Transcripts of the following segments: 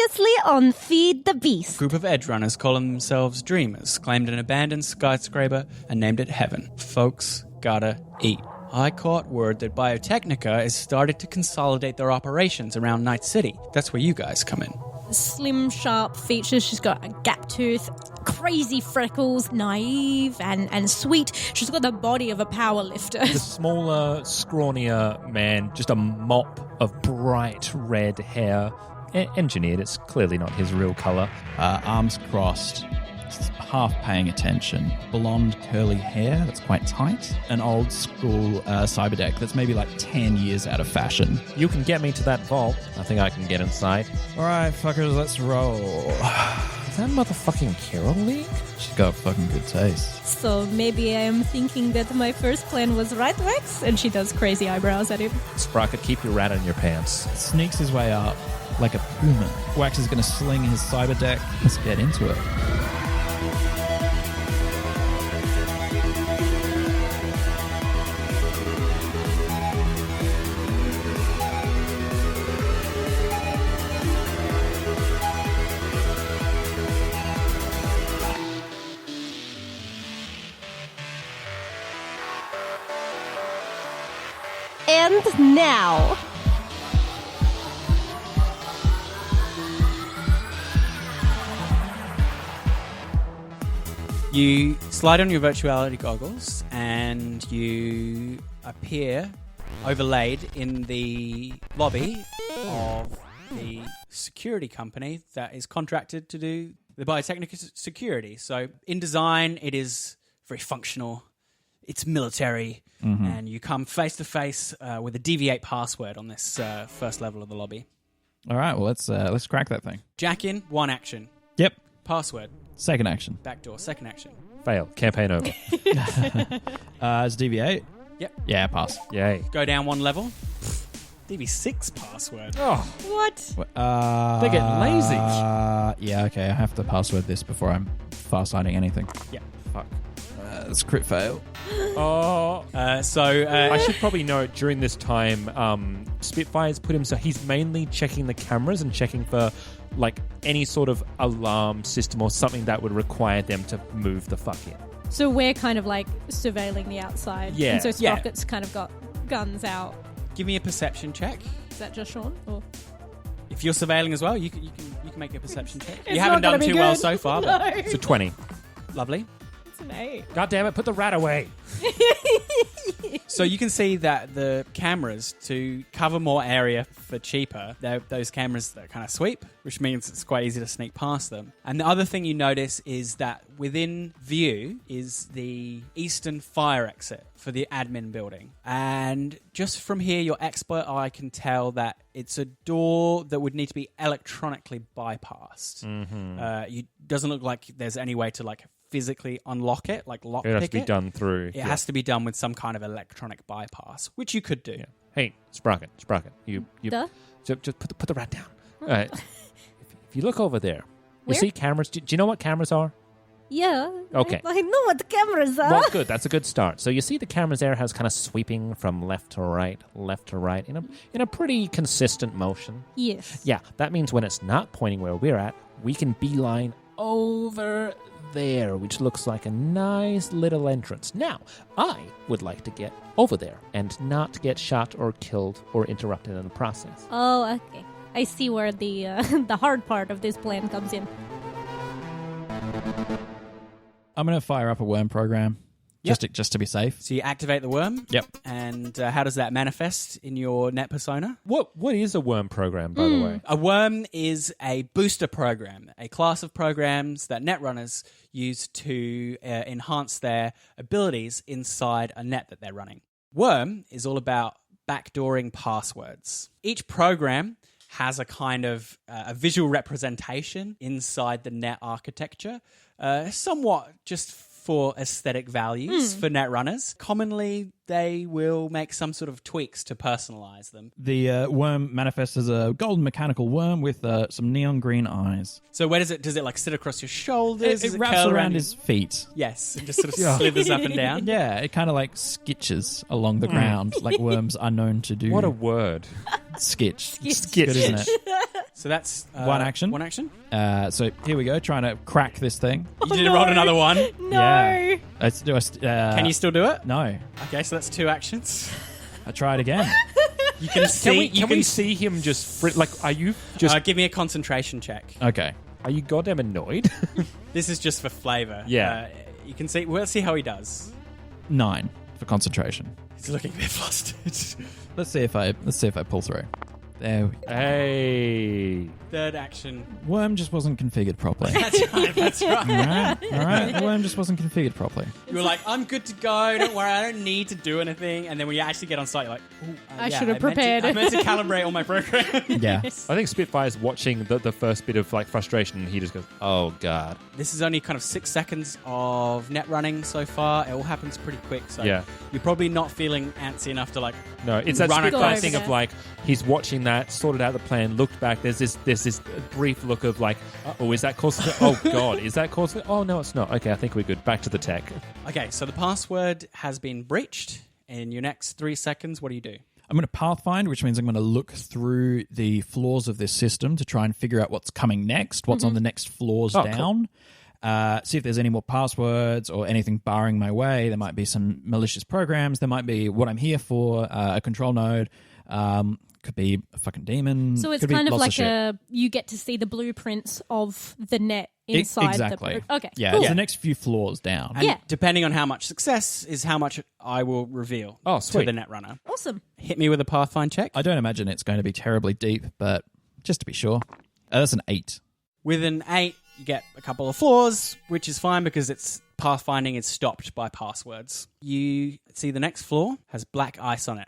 Previously on Feed the Beast. A group of Edgerunners calling themselves Dreamers claimed an abandoned skyscraper and named it Heaven. Folks gotta eat. I caught word that Biotechnica has started to consolidate their operations around Night City. That's where you guys come in. Slim, sharp features. She's got a gap tooth, crazy freckles, naive and sweet. She's got the body of a power lifter. The smaller, scrawnier man, just a mop of bright red hair. Engineered, it's clearly not his real colour. Arms crossed, half paying attention. Blonde, curly hair that's quite tight. An old school cyberdeck that's maybe like 10 years out of fashion. You can get me to that vault. I think I can get inside. All right, fuckers, let's roll. Is that motherfucking Carol League? She's got fucking good taste. So maybe I am thinking that my first plan was right, Rex? And she does crazy eyebrows at him. Sprocket, keep your rat in your pants. Sneaks his way up like a puma. Wax is going to sling his cyberdeck. Let's get into it. And now, You slide on your virtuality goggles and you appear overlaid in the lobby of the security company that is contracted to do the Biotechnica security. So in design, it is very functional. It's military. And you come face to face with a deviate password on this first level of the lobby. All right, well, let's crack that thing. Jack in, one action. Yep. Password, Second action. backdoor, second action. Fail. Campaign over. It's DV8. Yep. Yeah, pass. Yay. Go down one level. DV6 password. Oh, what? they're getting lazy. Yeah, okay, I have to password this before I'm fast-signing anything. Yeah. Fuck. It's crit fail. Oh. I I should probably note during this time, Spitfire's put him so he's mainly checking the cameras and checking for like any sort of alarm system or something that would require them to move the fuck in. So we're kind of like surveilling the outside. Yeah. And so Yeah. Sprocket's kind of got guns out. Give me a perception check. Is that just Sean? Or? If you're surveilling as well, you can make a perception check. It's You haven't not done gonna be too well good. so far, No. but It's a 20. lovely. It's an 8. God damn it, put the rat away. So you can see that the cameras, to cover more area for cheaper, they're those cameras that kind of sweep, which means it's quite easy to sneak past them. And the other thing you notice is that within view is the eastern fire exit for the admin building. And just from here, your expert eye can tell that it's a door that would need to be electronically bypassed. It doesn't look like there's any way to like physically unlock it, like lockpick it. It has to be done through. It has to be done with some kind of electronic bypass, which you could do. Yeah. Hey, Sprocket, you Duh. just put the rat down. All right. If you look over there, you Where? see cameras. Do you know what cameras are? Yeah. Okay. I know what the cameras are. Well, good. That's a good start. So you see the cameras there has kind of sweeping from left to right in a pretty consistent motion. Yes. Yeah, that means when it's not pointing where we're at, we can beeline over there, which looks like a nice little entrance. Now, I would like to get over there and not get shot or killed or interrupted in the process. Oh, okay. I see where the the hard part of this plan comes in. I'm going to fire up a worm program just to be safe. So you activate the worm. Yep. And how does that manifest in your net persona? What is a worm program, by the way? A worm is a booster program, a class of programs that netrunners use to enhance their abilities inside a net that they're running. Worm is all about backdooring passwords. Each program has a kind of a visual representation inside the net architecture, somewhat just for aesthetic values for netrunners. Commonly, they will make some sort of tweaks to personalize them. The worm manifests as a golden mechanical worm with some neon green eyes. So where does it like sit across your shoulders? Does It wraps curl around your- his feet. Yes, it just sort of slithers up and down. Yeah, it kind of like skitches along the ground like worms are known to do. What a word. Skitch. Skitch. Good, isn't it? So that's One action. One action. So here we go, trying to crack this thing. You did roll another one. No. Yeah. Can you still do it? No. Okay, so that's 2 actions. I try it again. You can see. Can we see him just are you just give me a concentration check. Okay. are you goddamn annoyed? This is just for flavor. Yeah. You can see. We'll see how he does. 9 for concentration. He's looking a bit flustered. Let's see if I pull through. There we go. Hey. Third action. Worm just wasn't configured properly. That's right. That's right. All right. The worm just wasn't configured properly. You were like, I'm good to go. Don't worry. I don't need to do anything. And then when you actually get on site, you're like, I should have prepared. I meant to calibrate all my program. Yeah. I think Spitfire's watching the first bit of like frustration and he just goes, oh god. This is only kind of 6 seconds of net running so far. It all happens pretty quick. So Yeah. you're probably not feeling antsy enough to like No, it's that Run Spitfire across. thing of like he's watching that, sorted out the plan, looked back. There's this brief look of like, oh, is that cause? Oh god, is that cause? Oh no, it's not. Okay, I think we're good. Back to the tech. Okay, so the password has been breached. In your next 3 seconds, what do you do? I'm going to pathfind, which means I'm going to look through the floors of this system to try and figure out what's coming next, what's on the next floors Oh, down. See if there's any more passwords or anything barring my way. There might be some malicious programs. There might be what I'm here for, a control node. Could be a fucking demon. So it's Could be kind of lots like shit. you get to see the blueprints of the net inside exactly. the... Okay, Yeah, cool. it's the next few floors down. And Yeah. depending on how much success is how much I will reveal Oh, to sweet. the netrunner. Awesome. Hit me with a pathfind check. I don't imagine it's going to be terribly deep, but just to be sure. That's an 8. With an 8, you get a couple of floors, which is fine because it's pathfinding is stopped by passwords. You see the next floor has black ice on it.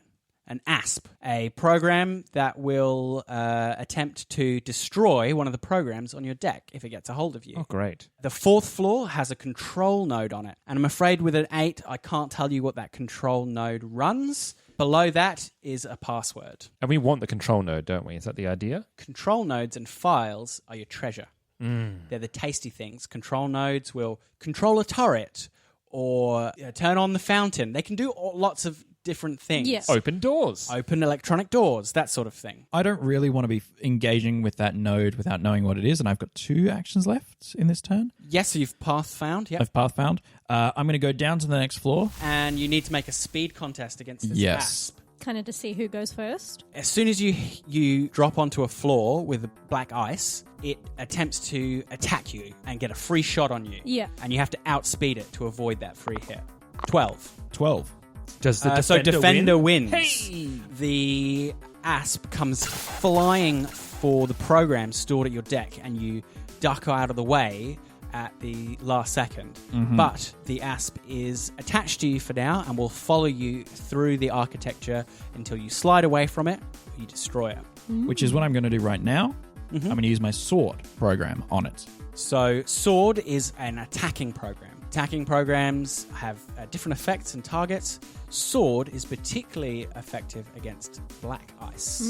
An ASP, a program that will attempt to destroy one of the programs on your deck if it gets a hold of you. Oh great. The 4th floor has a control node on it. And I'm afraid with an 8, I can't tell you what that control node runs. Below that is a password. And we want the control node, don't we? Is that the idea? Control nodes and files are your treasure. They're the tasty things. Control nodes will control a turret or turn on the fountain. They can do lots of different things. Yes. Open doors. Open electronic doors, that sort of thing. I don't really want to be engaging with that node without knowing what it is, and I've got 2 actions left in this turn. Yes, so you've path found. Yep. I've path found. I'm going to go down to the next floor. And you need to make a speed contest against this Yes. ASP. Kind of to see who goes first. As soon as you drop onto a floor with black ice, it attempts to attack you and get a free shot on you. Yeah. And you have to outspeed it to avoid that free hit. 12. 12. Does the So defender win? wins. The ASP comes flying for the program stored at your deck, and you duck out of the way at the last second. But the ASP is attached to you for now and will follow you through the architecture until you slide away from it or you destroy it. Which is what I'm going to do right now. I'm going to use my sword program on it. So Sword is an attacking program. Attacking programs have different effects and targets. Sword is particularly effective against black ice.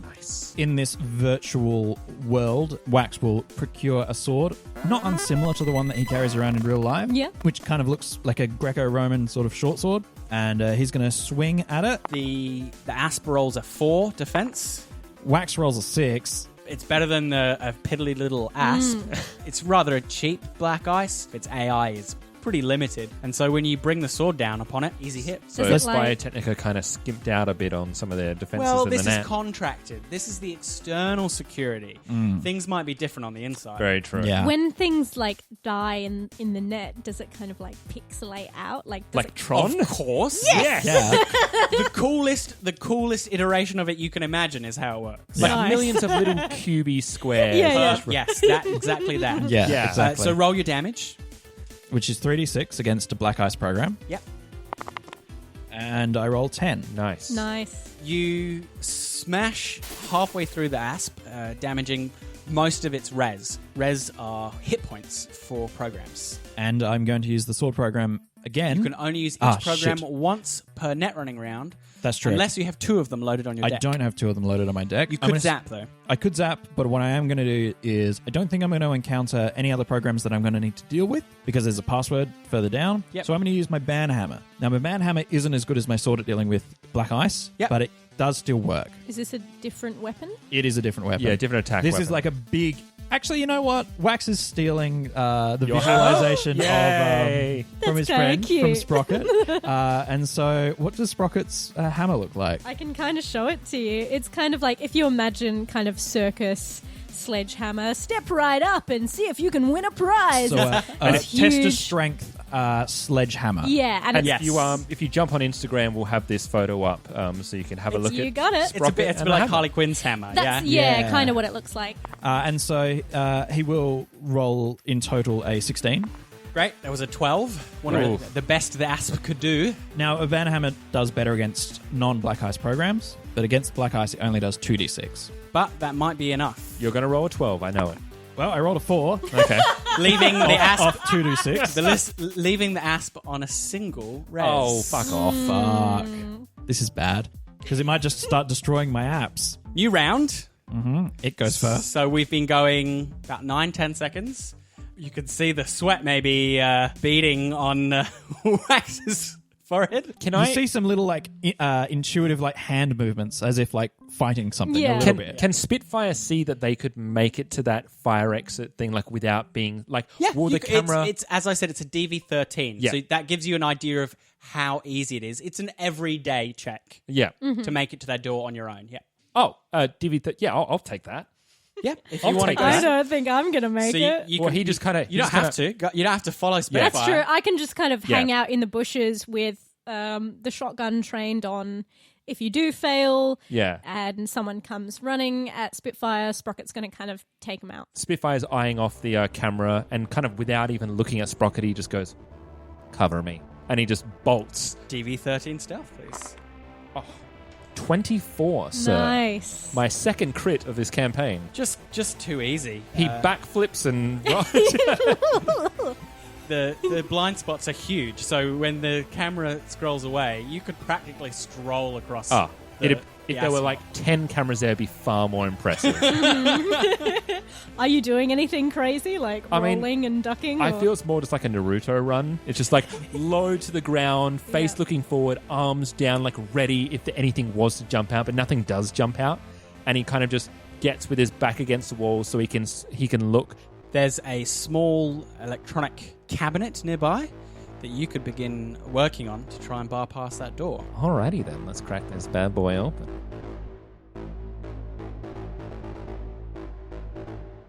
Nice. In this virtual world, Wax will procure a sword, not unsimilar to the one that he carries around in real life, Yeah. which kind of looks like a Greco-Roman sort of short sword, and he's going to swing at it. The ASP rolls a 4 defense. Wax rolls a 6. It's better than a piddly little asp. It's rather a cheap black ice. Its AI is pretty limited. And so when you bring the sword down upon it, easy hit. So Does it like- Biotechnica kind of skimped out a bit on some of their defenses Well, in the this net. is contracted. This is the external security. Things might be different on the inside. Very true. Yeah. When things like die in the net, does it kind of like pixelate out? Like, does Like it, Tron? Of course. Yes. Yeah. The coolest iteration of it you can imagine is how it works. Like Nice. millions of little cubey squares. Yeah, yeah. Yes, exactly that. Yeah, Yeah. exactly. So roll your damage. Which is 3d6 against a black ice program. Yep. And I roll 10. Nice. nice. You smash halfway through the asp, damaging most of its res. Res are hit points for programs. And I'm going to use the sword program again. You can only use each Ah, program shit. once per net running round. That's true. Unless you have 2 of them loaded on your I deck. don't have 2 of them loaded on my deck. You I'm could gonna zap, though. I could zap, but what I am going to do is I don't think I'm going to encounter any other programs that I'm going to need to deal with because there's a password further down. Yep. So I'm going to use my banhammer. Now, my banhammer isn't as good as my sword at dealing with black ice, Yep. but does still work. Is this a different weapon? It is a different weapon. Yeah, different attack This weapon. is like a big... Actually, you know what? Wax is stealing the Your visualization Yay. from his That's very friend, from cute. Sprocket. And so what does Sprocket's hammer look like? I can kind of show it to you. It's kind of like if you imagine kind of circus sledgehammer, step right up and see if you can win a prize. So It's test of huge. strength sledgehammer. Yeah, and And it's, if you jump on Instagram, we'll have this photo up so you can have a look you at got it. It's a Sprocket bit and the like hammer. Harley Quinn's hammer. That's Yeah. kind of what it looks like. And so he will roll in total a 16. Great. That was a 12. One Great. of the best the Asp could do. Now, a Vanhammer does better against non-Black Ice programs, but against Black Ice, it only does 2d6. But that might be enough. You're going to roll a 12, I know it. Well, I rolled a 4 Okay. Leaving the Asp off 2d6. leaving the Asp on a single res. Oh, fuck off. Fuck. This is bad. Because it might just start destroying my apps. New round. It goes first. So we've been going about 9-10 seconds. You could see the sweat maybe beating on Wax's forehead. Can You I see some little like intuitive like hand movements as if like fighting something Yeah. a little bit. Can Spitfire see that they could make it to that fire exit thing like without being like will the camera It's as I said, it's a DV13. Yeah. So that gives you an idea of how easy it is. It's an everyday check Yeah. to make it to that door on your own. Yeah. Oh, DV yeah, I'll take that. Yeah. If I'll you want take to that. I don't think I'm going to make So it. you Well, can- he just kinda- You don't have to. You don't have to follow Spitfire. That's true. I can just kind of Yeah. hang out in the bushes with the shotgun trained on. If you do fail Yeah. and someone comes running at Spitfire, Sprocket's going to kind of take them out. Spitfire's eyeing off the camera and kind of without even looking at Sprocket, he just goes, "Cover me," and he just bolts. DV13 stealth, please. 24, sir. Nice. My second crit of this campaign. Just too easy. He backflips and The blind spots are huge, so when the camera scrolls away, you could practically stroll across. if there were like 10 cameras there, it'd be far more impressive. Are you doing anything crazy, like I mean, rolling and ducking? I or- feel it's more just like a Naruto run. It's just like low to the ground, face Yeah. looking forward, arms down, like ready if anything was to jump out, but nothing does jump out. And he kind of just gets with his back against the wall so he can look. There's a small electronic cabinet nearby that you could begin working on to try and bypass that door. Alrighty then, let's crack this bad boy open.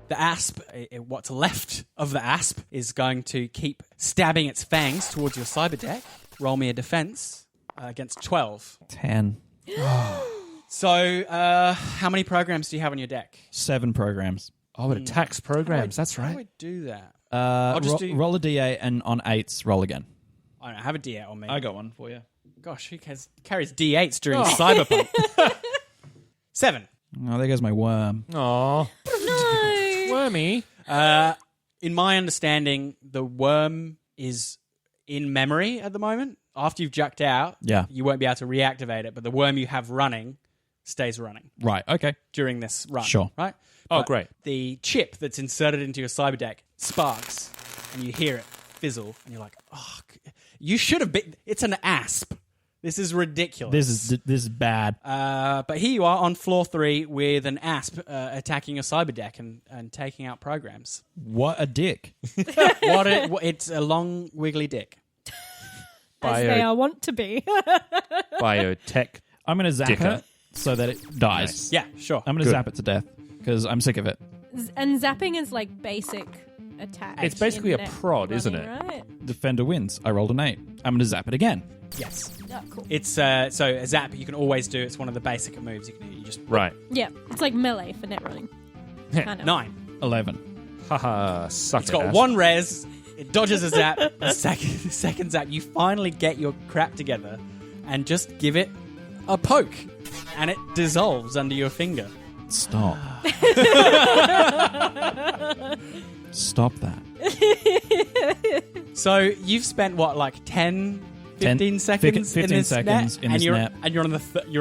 The asp, what's left of the asp, is going to keep stabbing its fangs towards your cyberdeck. Roll me a defense against 12. 10. So, how many programs do you have on your deck? 7 programs. Oh, it attacks programs. That's How do right. I do that? I'll just do- roll a d8 and on 8s, roll again. I don't have a D8 on me. I got one for you. Gosh, who carries D8s during Cyberpunk? 7. Oh, there goes my worm. Aw, No. Wormy. In my understanding, the worm is in memory at the moment. After you've jucked out, Yeah. you won't be able to reactivate it, but the worm you have running stays running Right, okay. during this run. Sure. Right? Oh, But great. The chip that's inserted into your cyberdeck sparks, and you hear it fizzle, and you're like, oh, you should have been... It's an asp. This is ridiculous. This is bad. But here you are on floor 3 with an asp attacking your cyberdeck and taking out programs. What a dick. It's a long, wiggly dick. As they are want to be. Biotech. I'm going to zap Dicker. it so that it dies. Yeah, sure. I'm going to Good. zap it to death because I'm sick of it. And zapping is like basic attack. It's basically in a net prod, isn't it? Right? Defender wins. I rolled an 8. I'm going to zap it again. Yes. Oh, cool. It's so a zap you can always do. It's one of the basic moves you can do. You just Right. Yeah, it's like melee for net running. Kind of. 9. 11. Haha, suck It's it, got Ash. 1 res. It dodges a zap. The second zap, you finally get your crap together and just give it a poke, and it dissolves under your finger. Stop. Stop that. So you've spent what, like 10, 15 seconds 15 in this seconds net, in and this you're net. and you're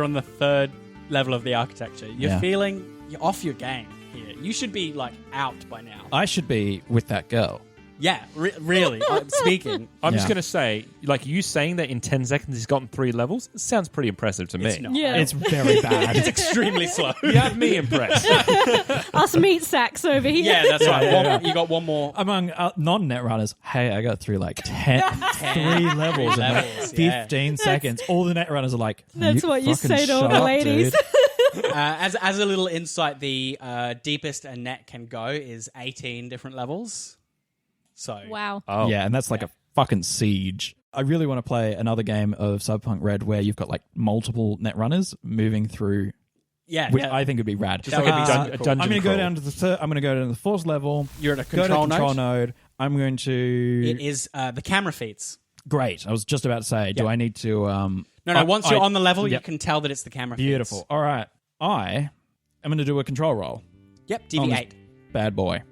on the third level of the architecture. You're Yeah. feeling you're off your game here. You should be like out by now. I should be with that girl. Yeah, really. Speaking. I'm just Yeah. going to say, like, you saying that in 10 seconds he's gotten 3 levels, it sounds pretty impressive to me. It's not. Yeah. It's very bad. It's extremely slow. You have me impressed. Us meat sacks over here. Yeah, that's right. yeah. You got one more. Among non-net runners, hey, I got through like 3 levels in like levels, yeah. 15 seconds. All the net runners are like, That's "You what you fucking say to all shut the up, ladies." dude." As a little insight, the deepest a net can go is 18 different levels. So Wow. Oh. Yeah, and that's like a fucking siege. I really want to play another game of Cyberpunk Red where you've got like multiple net runners moving through, yeah, which yeah. I think would be rad. Just like a dungeon I'm going to go crawl. down to the third. I'm going to go down to the fourth level. You're at a Go to control control node. node. I'm going to. It is the camera feeds. Great. I was just about to say, do Yeah. I need to? No. Once you're on the level, yep. you can tell that it's the camera Beautiful. feeds. All right. I am going to do a control roll. Yep, On this DV8. Bad boy.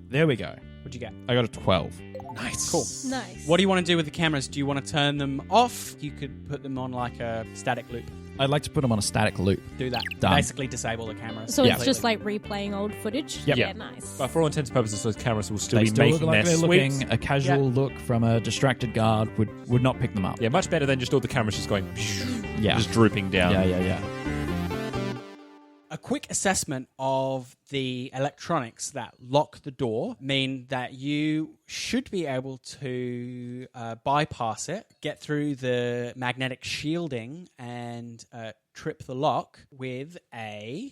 There we go. What'd you get? I got a 12. Nice. Cool. Nice. What do you want to do with the cameras? Do you want to turn them off? You could put them on like a static loop. I'd like to put them on a static loop. Do that. Done. Basically disable the cameras. So Yeah. it's just like replaying old footage? Yep. Yeah, Yeah. nice. But for all intents and purposes, those cameras will still They be still making look like their they're sweeps. looking. A casual look from a distracted guard would not pick them up. Yeah, much better than just all the cameras just going, Yeah. just drooping down. Yeah. A quick assessment of the electronics that lock the door mean that you should be able to bypass it, get through the magnetic shielding, and trip the lock with a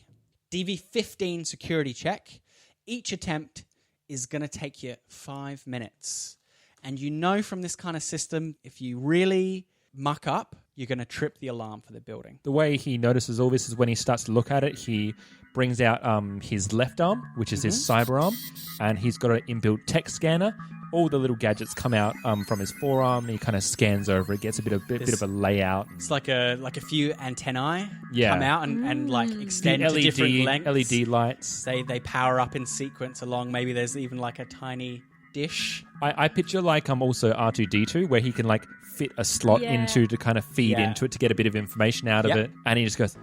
DV15 security check. Each attempt is going to take you 5 minutes. And you know from this kind of system, if you really muck up, you're going to trip the alarm for the building. The way he notices all this is when he starts to look at it, he brings out his left arm, which is his cyber arm, and he's got an inbuilt tech scanner. All the little gadgets come out from his forearm, and he kind of scans over it, gets a bit of a layout. It's like a few antennae Yeah. come out and like extend The to different lengths. LED lights. They power up in sequence along. Maybe there's even like a tiny dish. I picture like also R2-D2 where he can like fit a slot Yeah. into to kind of feed Yeah. into it to get a bit of information out of Yep. it, and he just goes,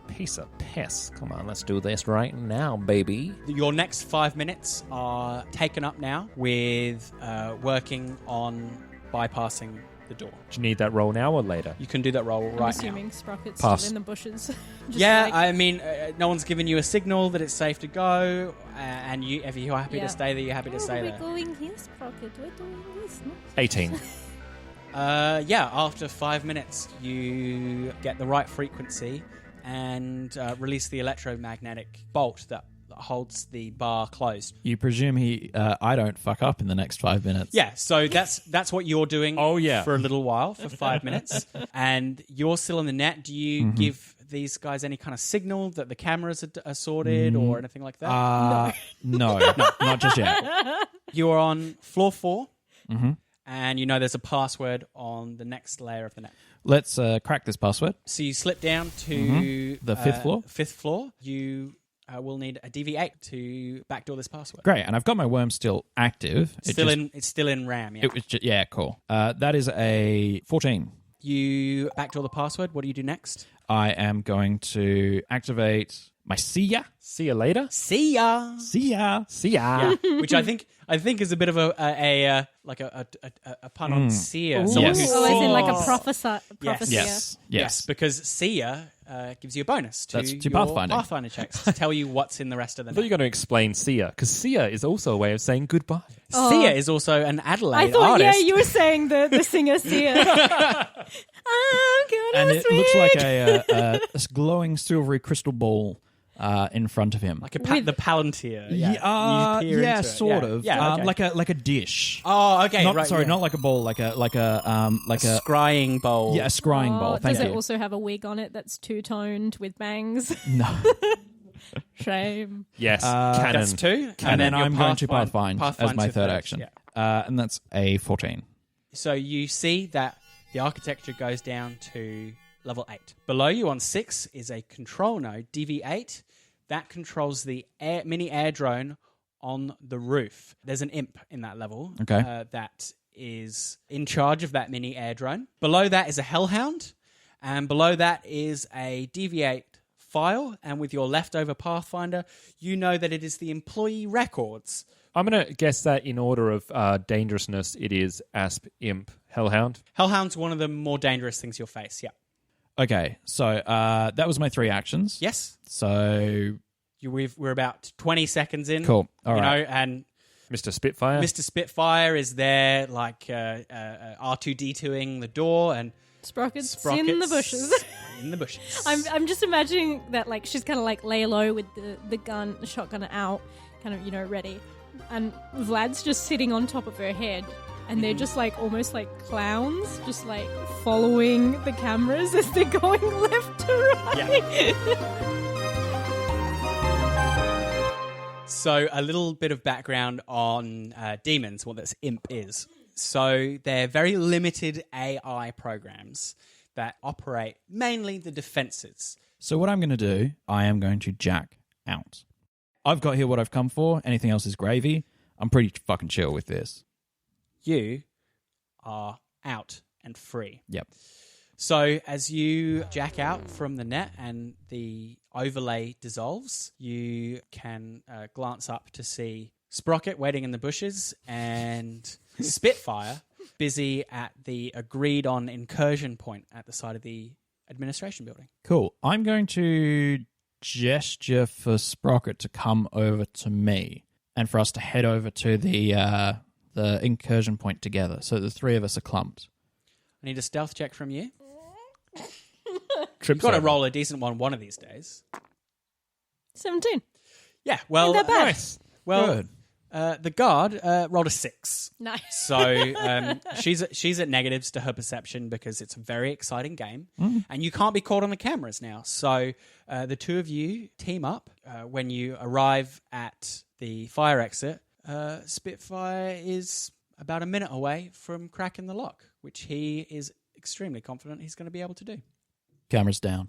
piece of piss. Come on, let's do this right now, baby. Your next 5 minutes are taken up now with working on bypassing the door. Do you need that roll now or later? You can do that roll I'm right assuming Sprocket's Pass. still in the bushes. Just Yeah, like- I mean, no one's given you a signal that it's safe to go, and if you're happy Yeah. to stay there, you're happy to stay we're there. going here, Sprocket. We're doing this. No? 18. Yeah, after 5 minutes, you get the right frequency and release the electromagnetic bolt that holds the bar closed. You presume I don't fuck up in the next 5 minutes. Yeah, so that's what you're doing Oh, yeah. for a little while, for 5 minutes. And you're still in the net. Do you give these guys any kind of signal that the cameras are sorted or anything like that? No, not just yet. You're on floor 4, and you know there's a password on the next layer of the net. Let's crack this password. So you slip down to The fifth floor? Fifth floor. You will need a DV8 to backdoor this password. Great, and I've got my worm still active. It's still in RAM. Yeah. It was yeah, cool. That is a 14. You backdoor the password. What do you do next? I am going to activate my see ya. See you later. See ya. See ya. See ya. Yeah. Which I think is a bit of a pun on seer. Ooh, Someone Yes. who oh, as in like a sees. prophecy. Yes. Because seer gives you a bonus to That's to your pathfinding. Pathfinder checks to tell you what's in the rest of the I thought you net. were going to explain see ya, because see ya is also a way of saying goodbye. Seer is also an Adelaide I thought, artist. yeah, you were saying the singer Sia. I'm gonna And it swim. looks like a glowing silvery crystal ball in front of him. Like the Palantir. Yeah, Yeah, You peer yeah, into it. sort Yeah. of. Yeah, okay. Like a dish. Oh, okay. Not right, sorry, yeah. not like a bowl. Like a scrying bowl. yeah, a scrying bowl. Thank Does you. it also have a wig on it that's two-toned with bangs? No. Shame. Yes, Canon. That's 2. And then your I'm going to pathfind as pathfind my to third action. Yeah. And that's a 14. So you see that the architecture goes down to level 8. Below you on 6 is a control node, DV8, that controls the mini air drone on the roof. There's an imp in that level that is in charge of that mini air drone. Below that is a hellhound, and below that is a DV8 file, and with your leftover Pathfinder, you know that it is the employee records. I'm going to guess that in order of dangerousness, it is Asp, Imp, Hellhound. Hellhound's one of the more dangerous things you'll face, yeah. Okay, so that was my 3 actions. Yes. So We're about 20 seconds in. Cool. All right. know, and Mr. Spitfire. Mr. Spitfire is there, like R2D2ing the door, and Sprocket's in the bushes. In the bushes. I'm just imagining that, like, she's kind of like lay low with the gun, the shotgun out, kind of, ready. And Vlad's just sitting on top of her head. And they're just like almost like clowns, just like following the cameras as they're going left to right. So a little bit of background on demons, what this imp is. So they're very limited AI programs that operate mainly the defenses. So what I'm going to do, I am going to jack out. I've got here what I've come for. Anything else is gravy. I'm pretty fucking chill with this. You are out and free. Yep. So as you jack out from the net and the overlay dissolves, you can glance up to see Sprocket waiting in the bushes and Spitfire busy at the agreed on incursion point at the side of the administration building. Cool. I'm going to gesture for Sprocket to come over to me and for us to head over to the incursion point together. So the 3 of us are clumped. I need a stealth check from you. Trip You've got to over. roll a decent one of these days. 17. Yeah, well, Ain't that bad. Nice. well, Good. the guard rolled a 6. Nice. So she's at negatives to her perception because it's a very exciting game, and you can't be caught on the cameras now. So the 2 of you team up. When you arrive at the fire exit, Spitfire is about a minute away from cracking the lock, which he is extremely confident he's going to be able to do. Cameras down.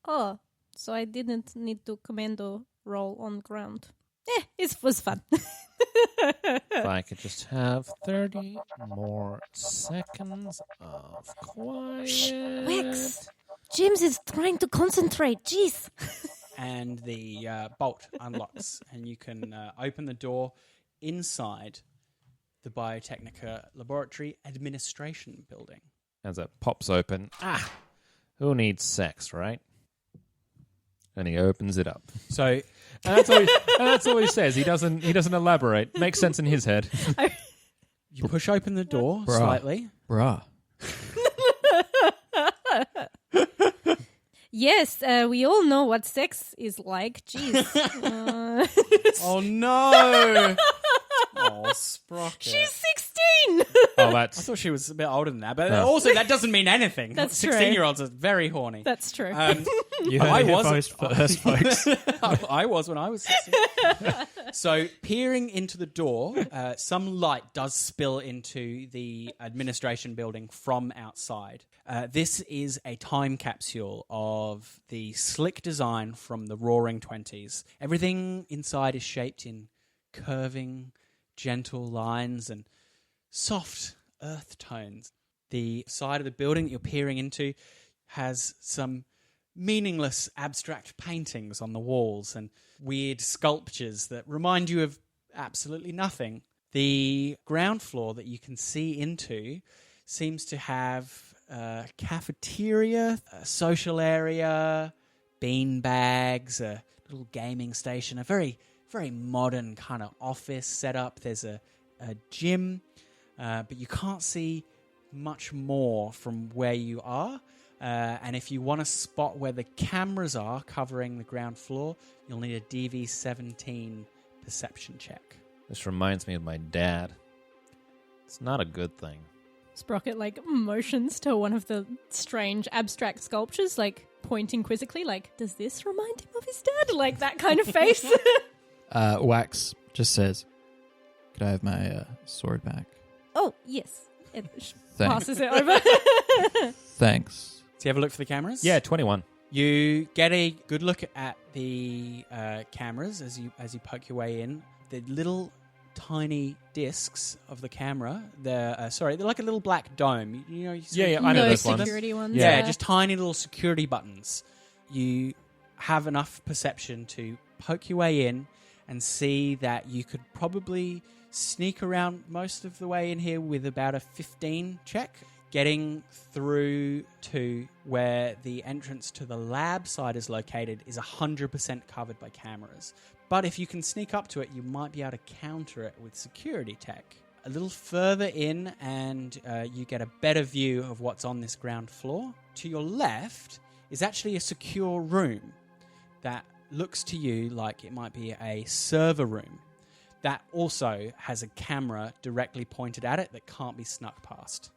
Oh, so I didn't need to commando roll on ground. It was fun. If I could just have 30 more seconds of quiet. Wix, James is trying to concentrate. Jeez. And the bolt unlocks, and you can open the door inside the Biotechnica Laboratory Administration Building. As it pops open. Who needs sex, right? And he opens it up. So And that's all he says. He doesn't elaborate. Makes sense in his head. you push open the door Bruh. slightly. Bruh. Yes, we all know what sex is like. Jeez. Oh no! Oh, Sprocket. She's 16. Oh, I that's thought she was a bit older than that, but Oh. also that doesn't mean anything. That's true. 16-year-olds are very horny. That's true. You I heard it was- first, folks. I was when I was 16. So, peering into the door, some light does spill into the administration building from outside. This is a time capsule of the slick design from the Roaring 20s. Everything inside is shaped in curving, gentle lines and soft earth tones. The side of the building that you're peering into has some meaningless abstract paintings on the walls and weird sculptures that remind you of absolutely nothing. The ground floor that you can see into seems to have a cafeteria, a social area, bean bags, a little gaming station, a very, very modern kind of office setup. There's a gym, but you can't see much more from where you are. And if you want to spot where the cameras are covering the ground floor, you'll need a DV-17 perception check. this reminds me of my dad. It's not a good thing. Sprocket, like, motions to one of the strange abstract sculptures, like, pointing quizzically, like, does this remind him of his dad? Like, that kind of face. Wax just says, could I have my sword back? Oh, yes. It Thanks. passes it over. Thanks. So you have a look for the cameras? Yeah, 21. You get a good look at the cameras as you poke your way in. The little tiny discs of the camera, they're like a little black dome. You know, Yeah, I know no those ones. security ones. Yeah, just tiny little security buttons. You have enough perception to poke your way in and see that you could probably sneak around most of the way in here with about a 15 check. Getting through to where the entrance to the lab side is located is 100% covered by cameras. But if you can sneak up to it, you might be able to counter it with security tech. A little further in and you get a better view of what's on this ground floor. To your left is actually a secure room that looks to you like it might be a server room that also has a camera directly pointed at it that can't be snuck past.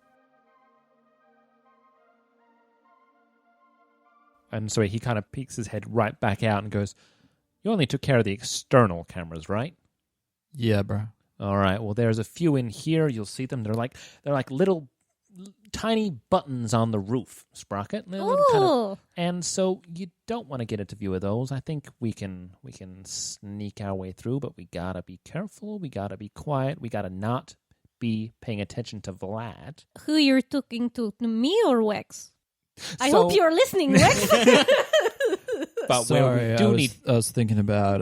And so he kind of peeks his head right back out and goes, "You only took care of the external cameras, right?" Yeah, bro. All right. Well, there's a few in here. You'll see them. They're like little tiny buttons on the roof, Sprocket. And so you don't want to get into view of those. I think we can sneak our way through, but we gotta be careful. We gotta be quiet. We gotta not be paying attention to Vlad. Who you're talking to me or Wex? I So- hope you're listening, Wex. But Sorry, where we do need I was thinking about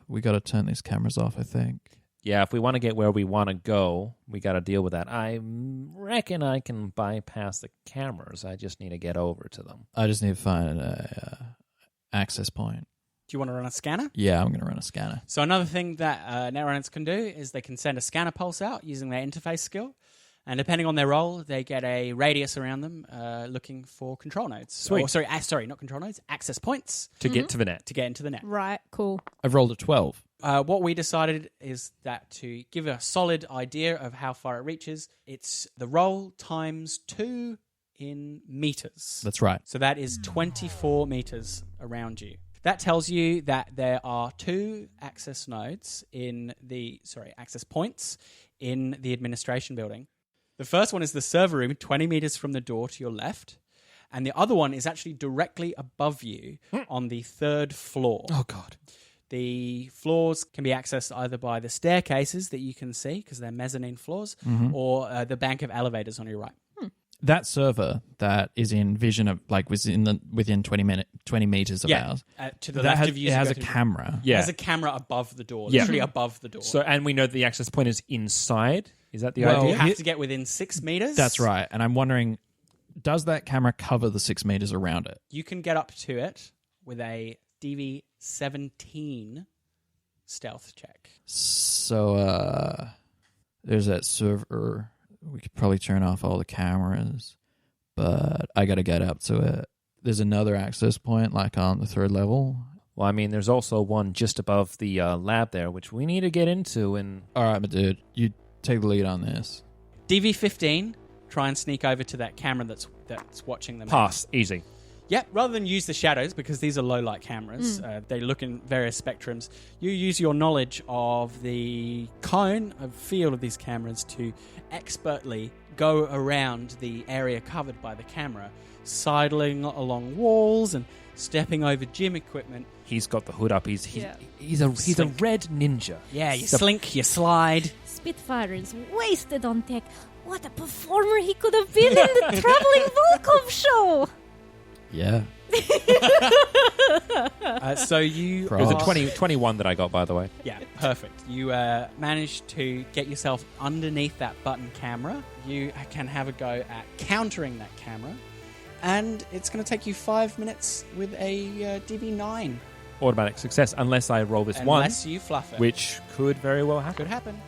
we got to turn these cameras off, I think. Yeah, if we want to get where we want to go, we got to deal with that. I reckon I can bypass the cameras. I just need to get over to them. I just need to find a access point. Do you want to run a scanner? Yeah, I'm going to run a scanner. So another thing that netrunners can do is they can send a scanner pulse out using their interface skill. And depending on their role, they get a radius around them looking for control nodes. Sweet. Sorry, not control nodes, access points To get to the net. to get into the net. Right, cool. I've rolled a 12. What we decided is that to give a solid idea of how far it reaches, it's the roll times 2 in meters. That's right. So that is 24 meters around you. That tells you that there are 2 access nodes access points in the administration building. The first one is the server room, 20 meters from the door to your left. And the other one is actually directly above you on the 3rd floor. Oh, God. The floors can be accessed either by the staircases that you can see, because they're mezzanine floors, or the bank of elevators on your right. That server that is in vision of, within 20 meters of ours. To the That left of you. it as you has go a through- camera. Yeah. It has a camera above the door, Yeah. literally above the door. So, and we know the access point is inside. Is that the Well, you idea? have to get within 6 meters. That's right. And I'm wondering, does that camera cover the 6 meters around it? You can get up to it with a DV17 stealth check. So, there's that server. We could probably turn off all the cameras, but I got to get up to it. There's another access point, like on the 3rd level. Well, I mean, there's also one just above the lab there, which we need to get into. And All right, but dude, you take the lead on this. DV15, try and sneak over to that camera that's watching them. pass, easy. Yep, rather than use the shadows, because these are low-light cameras, they look in various spectrums, you use your knowledge of the cone of field of these cameras to expertly go around the area covered by the camera, sidling along walls and stepping over gym equipment. He's got the hood up. He's Yeah. a Slink. red ninja. Yeah, you slink, you slide. Spitfire is wasted on tech. What a performer he could have been in the traveling Volkov show! Yeah. So you... Pro- It was a Oh. 21 that I got, by the way. Yeah, perfect. You managed to get yourself underneath that button camera. You can have a go at countering that camera. And it's going to take you 5 minutes with a DV9. Automatic success, unless I roll this Unless you fluff it. one, which could very well happen. could happen.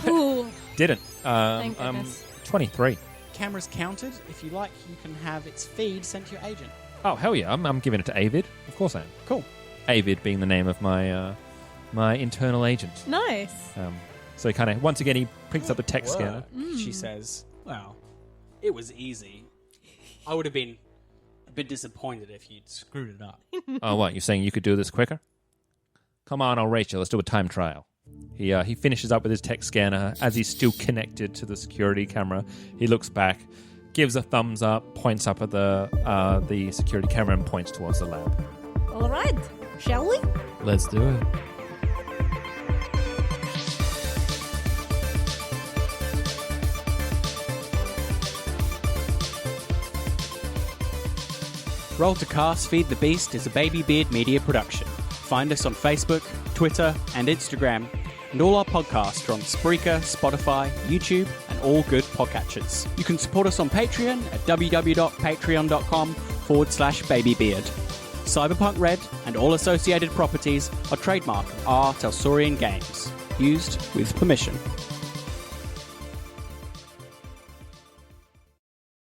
Ooh, Didn't. thank goodness. 23. Camera's counted. If you like, you can have its feed sent to your agent. Oh, hell yeah. I'm giving it to Avid. Of course I am. Cool. Avid being the name of my my internal agent. Nice. So he kind of, once again, he picks up the tech scanner. She says, well, it was easy. I would have been a bit disappointed if you'd screwed it up. Oh, what? You're saying you could do this quicker? Come on, old Rachel. Let's do a time trial. He finishes up with his tech scanner. As he's still connected to the security camera, he looks back, gives a thumbs up, points up at the security camera, and points towards the lab. All right, shall we? Let's do it. Roll to Cast Feed the Beast is a Baby Beard media production. Find us on Facebook, Twitter, and Instagram, and all our podcasts are on Spreaker, Spotify, YouTube, and all good podcatchers. You can support us on Patreon at www.patreon.com/babybeard. Cyberpunk Red and all associated properties are trademark of R. Talsorian Games. Used with permission.